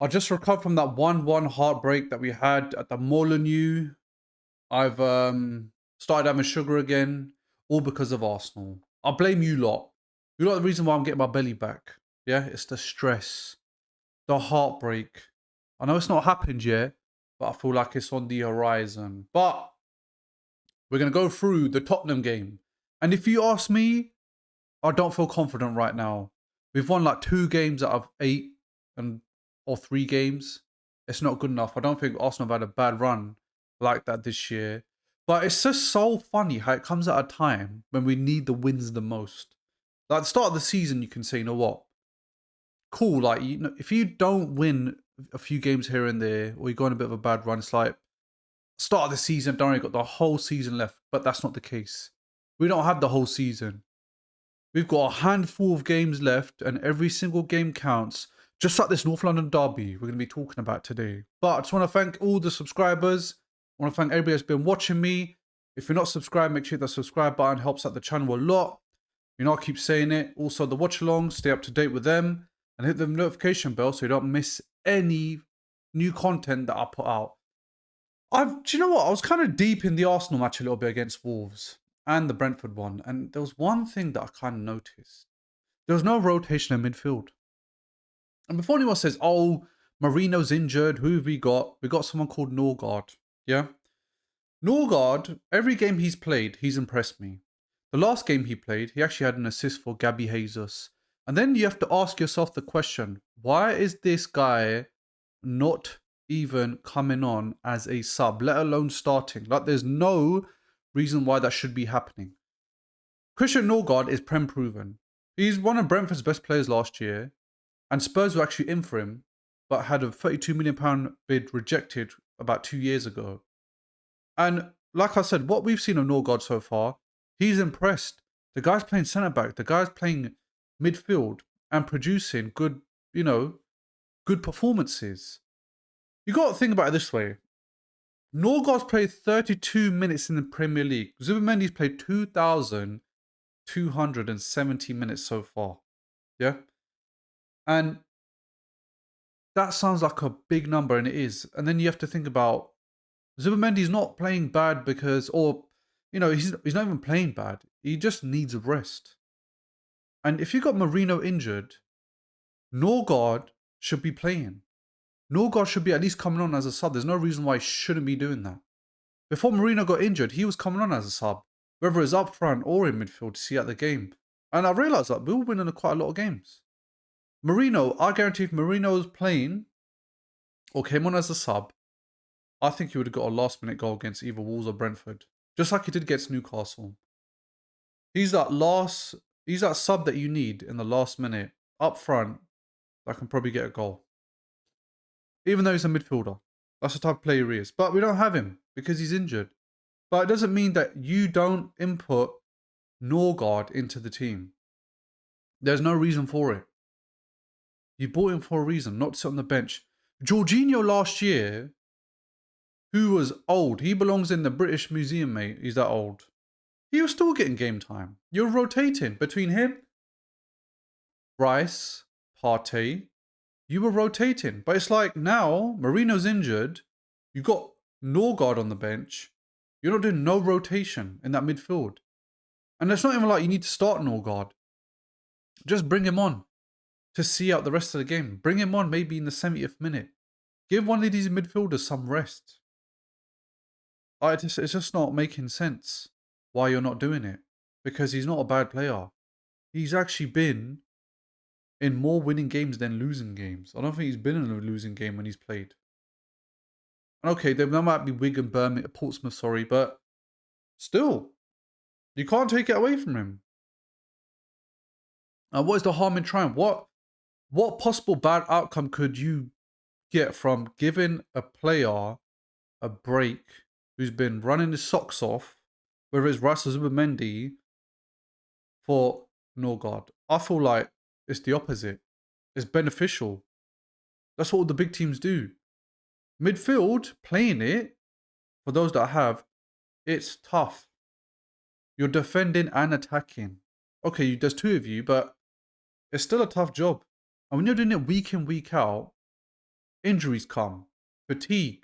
I just recovered from that 1-1 heartbreak that we had at the Molineux. I've started having sugar again, all because of Arsenal. I blame you lot. You lot are the reason why I'm getting my belly back. Yeah, it's the stress, the heartbreak. I know it's not happened yet, but I feel like it's on the horizon. But we're going to go through the Tottenham game. And if you ask me, I don't feel confident right now. We've won like 2 games out of 8 and or 3 games. It's not good enough. I don't think Arsenal have had a bad run like that this year. But it's just so funny how it comes at a time when we need the wins the most. Like at the start of the season, you can say, you know what? Cool. Like, you know, if you don't win a few games here and there, or you go on a bit of a bad run, it's like start of the season, don't worry, got the whole season left. But that's not the case. We don't have the whole season. We've got a handful of games left, and every single game counts. Just like this North London derby we're going to be talking about today. But I just want to thank all the subscribers. I want to thank everybody that's been watching me. If you're not subscribed, make sure the subscribe button helps out the channel a lot. You know, I keep saying it. Also, the watch alongs, stay up to date with them and hit the notification bell so you don't miss any new content that I put out. Do you know what? I was kind of deep in the Arsenal match a little bit against Wolves and the Brentford one, and there was one thing that I kind of noticed. There was no rotation in midfield. And before anyone says, oh, Marino's injured, who have we got? We got someone called Norgard. Yeah? Norgard, every game he's played, he's impressed me. The last game he played, he actually had an assist for Gabby Jesus. And then you have to ask yourself the question, why is this guy not even coming on as a sub, let alone starting? Like, there's no reason why that should be happening. Christian Norgard is Prem proven. He's one of Brentford's best players last year, and Spurs were actually in for him, but had a £32 million bid rejected about 2 years ago. And like I said, what we've seen of Norgard so far, he's impressed. The guy's playing centre back, the guy's playing midfield and producing good, good performances. You got to think about it this way. Norgard's played 32 minutes in the Premier League. Zubimendi's played 2,270 minutes so far. Yeah? And that sounds like a big number, and it is. And then you have to think about Zubimendi's not playing bad because, or, he's not even playing bad. He just needs a rest. And if you got Marino injured, Norgard should be playing. Norgard should be at least coming on as a sub. There's no reason why he shouldn't be doing that. Before Marino got injured, he was coming on as a sub, whether it's up front or in midfield to see out the game. And I realised that we were winning quite a lot of games. Marino, I guarantee if Marino was playing or came on as a sub, I think he would have got a last-minute goal against either Wolves or Brentford, just like he did against Newcastle. He's that sub that you need in the last minute up front that can probably get a goal. Even though he's a midfielder. That's the type of player he is. But we don't have him because he's injured. But it doesn't mean that you don't input Norgard into the team. There's no reason for it. You bought him for a reason, not to sit on the bench. Jorginho last year, who was old, he belongs in the British Museum, mate. He's that old. He was still getting game time. You're rotating between him, Rice, Partey. You were rotating. But it's like now, Marino's injured. You got Norgard on the bench. You're not doing no rotation in that midfield. And it's not even like you need to start Norgard. Just bring him on to see out the rest of the game. Bring him on maybe in the 70th minute. Give one of these midfielders some rest. It's just not making sense why you're not doing it. Because he's not a bad player. He's actually been in more winning games than losing games. I don't think he's been in a losing game when he's played. Okay, there might be Wigan, Birmingham, Portsmouth, but still, you can't take it away from him. And what is the harm in trying? What possible bad outcome could you get from giving a player a break who's been running his socks off, whether it's Rice or Zubimendi, for Norgard? I feel like it's the opposite. It's beneficial. That's what all the big teams do. Midfield, playing it, for those that have, it's tough. You're defending and attacking. Okay, there's 2 of you, but it's still a tough job. And when you're doing it week in, week out, Injuries come, fatigue,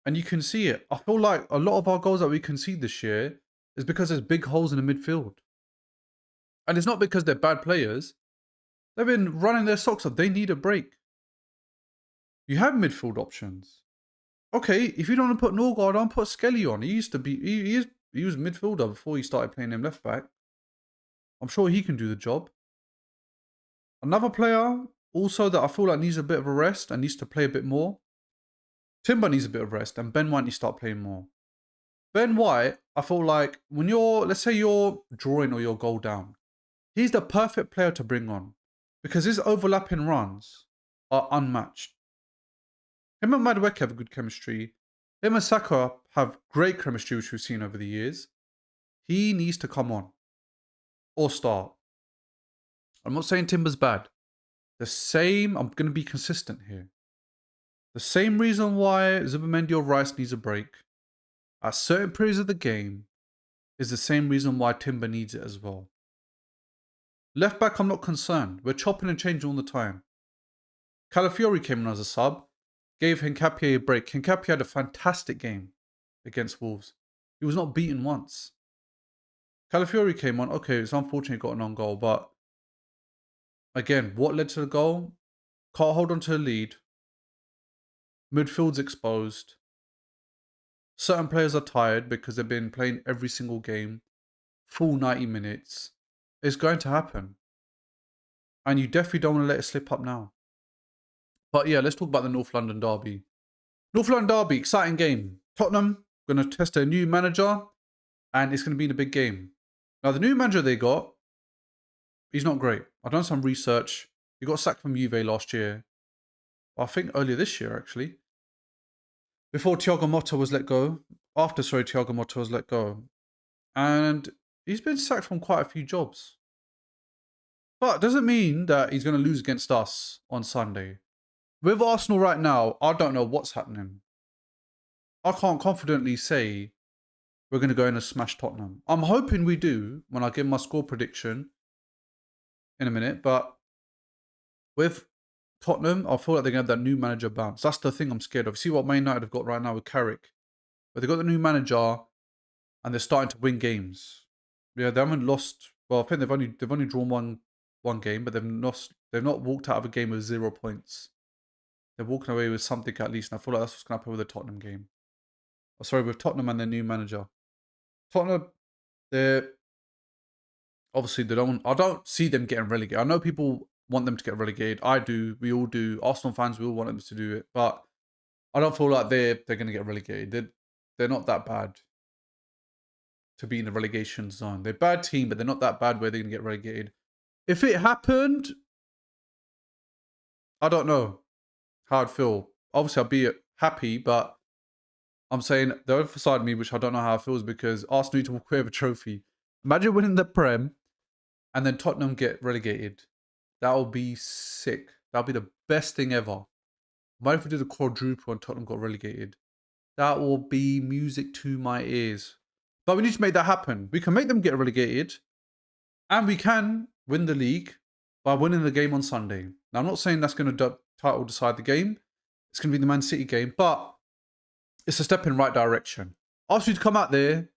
and you can see it. I feel like a lot of our goals that we concede this year is because there's big holes in the midfield. And it's not because they're bad players. They've been running their socks off. They need a break. You have midfield options. Okay, if you don't want to put Norgard on, put Skelly on. He used to be, he was midfielder before he started playing him left back. I'm sure he can do the job. Another player also that I feel like needs a bit of a rest and needs to play a bit more. Timber needs a bit of rest and Ben White needs to start playing more. Ben White, I feel like when let's say you're drawing or you're goal down, he's the perfect player to bring on because his overlapping runs are unmatched. Him and Madueke have a good chemistry. Him and Saka have great chemistry, which we've seen over the years. He needs to come on or start. I'm not saying Timber's bad. I'm going to be consistent here. The same reason why Zubimendi or Rice needs a break at certain periods of the game is the same reason why Timber needs it as well. Left back, I'm not concerned. We're chopping and changing all the time. Calafiori came in as a sub, gave Hincapié a break. Hincapié had a fantastic game against Wolves. He was not beaten once. Calafiori came on. Okay, it's unfortunate he got an on goal, but again, what led to the goal? Can't hold on to the lead. Midfield's exposed. Certain players are tired because they've been playing every single game, full 90 minutes. It's going to happen. And you definitely don't want to let it slip up now. But yeah, let's talk about the North London derby. North London derby, exciting game. Tottenham going to test a new manager, and it's going to be in a big game. Now, the new manager they got, he's not great. I've done some research. He got sacked from Juve last year. I think earlier this year, actually. Before Thiago Motta was let go. Thiago Motta was let go. And he's been sacked from quite a few jobs. But it doesn't mean that he's going to lose against us on Sunday. With Arsenal right now, I don't know what's happening. I can't confidently say we're going to go in and smash Tottenham. I'm hoping we do when I give my score prediction in a minute. But with Tottenham, I feel like they're going to have that new manager bounce. That's the thing I'm scared of. See what Man United have got right now with Carrick. But they've got the new manager and they're starting to win games. Yeah, they haven't lost. Well, I think they've only drawn one game, but they've not walked out of a game with 0 points. They're walking away with something at least, and I feel like that's what's going to happen with the Tottenham game. Oh, sorry, with Tottenham and their new manager. Tottenham, they're obviously I don't see them getting relegated. I know people want them to get relegated. I do. We all do. Arsenal fans, we all want them to do it, but I don't feel like they're going to get relegated. They're not that bad to be in the relegation zone. They're a bad team, but they're not that bad where they're going to get relegated. If it happened, I don't know how I'd feel. Obviously, I'd be happy, but I'm saying the other side of me, which I don't know how it feels, because Arsenal need to walk away with a trophy. Imagine winning the Prem and then Tottenham get relegated. That would be sick. That would be the best thing ever. Imagine if we did a quadruple and Tottenham got relegated. That will be music to my ears. But we need to make that happen. We can make them get relegated and we can win the league by winning the game on Sunday. Now, I'm not saying that's going to title decide the game. It's going to be the Man City game, but it's a step in the right direction. Ask you to come out there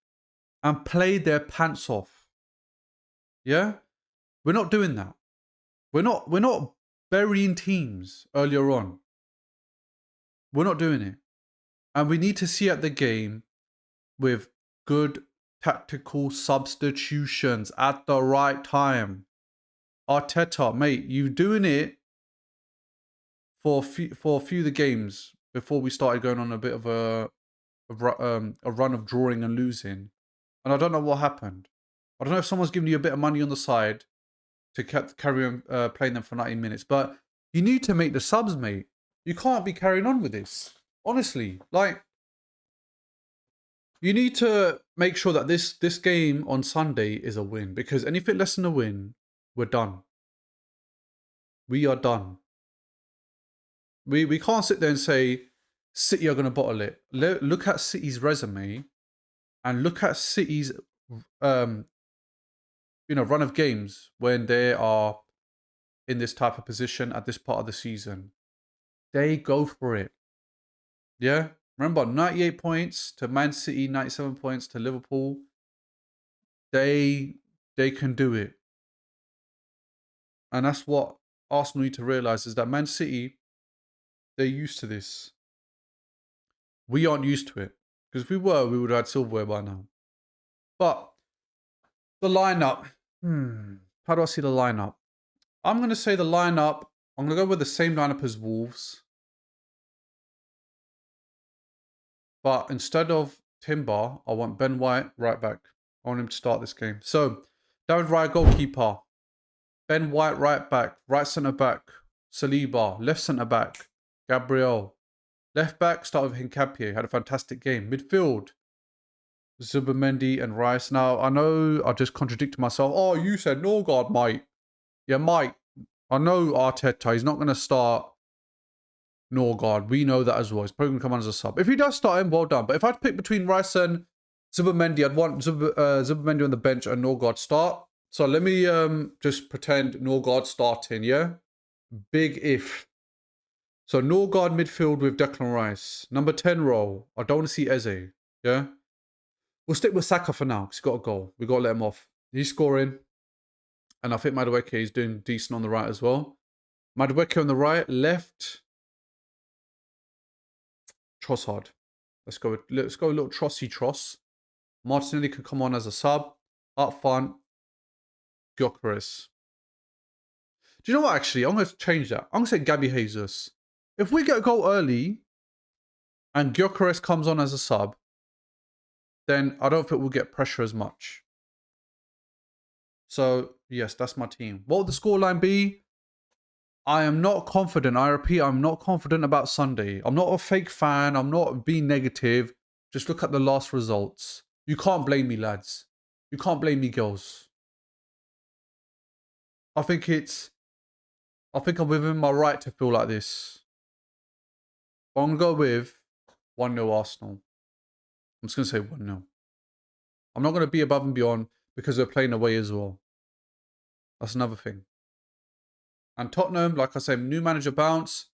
and play their pants off. Yeah? We're not doing that. We're not burying teams earlier on. We're not doing it. And we need to see at the game with good tactical substitutions at the right time. Arteta, mate, you doing it for a few of the games before we started going on a bit of a run of drawing and losing. And I don't know what happened. I don't know if someone's giving you a bit of money on the side to carry on playing them for 90 minutes. But you need to make the subs, mate. You can't be carrying on with this. Honestly, like, you need to make sure that this game on Sunday is a win. Because anything less than a win, we're done. We are done. We can't sit there and say, City are going to bottle it. Look at City's resume and look at City's run of games when they are in this type of position at this part of the season. they go for it. Yeah? Remember, 98 points to Man City, 97 points to Liverpool. They can do it. And that's what Arsenal need to realise, is that Man City, they're used to this. We aren't used to it. Because if we were, we would have had silverware by now. But the lineup. How do I see the lineup? I'm going to say the lineup. I'm going to go with the same lineup as Wolves. But instead of Timber, I want Ben White right back. I want him to start this game. So, David Raya, goalkeeper. Ben White, right back. Right centre back, Saliba. Left centre back, Gabriel. Left back, start with Hincapié. Had a fantastic game. Midfield, Zubimendi and Rice. Now, I know I just contradicted myself. Oh, you said Norgard, mate. Yeah, mate. I know Arteta. He's not going to start Norgard. We know that as well. He's probably going to come on as a sub. If he does start him, well done. But if I had to pick between Rice and Zubimendi, I'd want Zubimendi on the bench and Norgard start. So let me just pretend Norgard starting, yeah? Big if. So Norgard midfield with Declan Rice. Number 10 role. I don't want to see Eze, yeah? We'll stick with Saka for now because he's got a goal. We've got to let him off. He's scoring. And I think Madueke is doing decent on the right as well. Madueke on the right. Left, Trossard. Let's go a little Trossy Tross. Martinelli can come on as a sub. Up front, Gyökeres. Do you know what, actually? I'm going to change that. I'm going to say Gabby Jesus. If we get a goal early and Gyökeres comes on as a sub, then I don't think we'll get pressure as much. So, yes, that's my team. What will the scoreline be? I am not confident. I repeat, I'm not confident about Sunday. I'm not a fake fan. I'm not being negative. Just look at the last results. You can't blame me, lads. You can't blame me, girls. I think I'm within my right to feel like this. I'm going to go with 1-0 Arsenal. I'm just going to say 1-0. I'm not going to be above and beyond because we're playing away as well. That's another thing. And Tottenham, like I said, new manager bounce.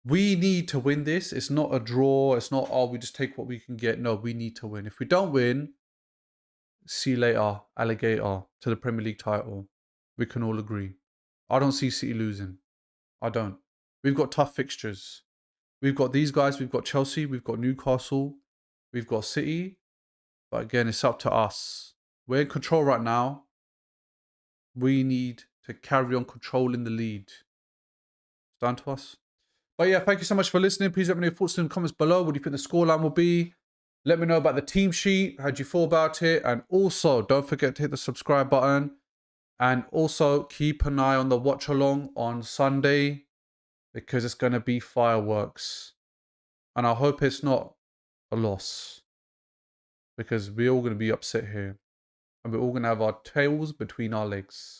We need to win this. It's not a draw. It's not, oh, we just take what we can get. No, we need to win. If we don't win, see you later, alligator, to the Premier League title. We can all agree. I don't see City losing. I don't. We've got tough fixtures. We've got these guys. We've got Chelsea. We've got Newcastle. We've got City. But again, it's up to us. We're in control right now. We need to carry on controlling the lead. It's down to us. But yeah, thank you so much for listening. Please let me know your thoughts in the comments below. What do you think the scoreline will be? Let me know about the team sheet. How do you feel about it? And also, don't forget to hit the subscribe button. And also, keep an eye on the watch along on Sunday because it's going to be fireworks. And I hope it's not a loss because we're all going to be upset here. And we're all going to have our tails between our legs.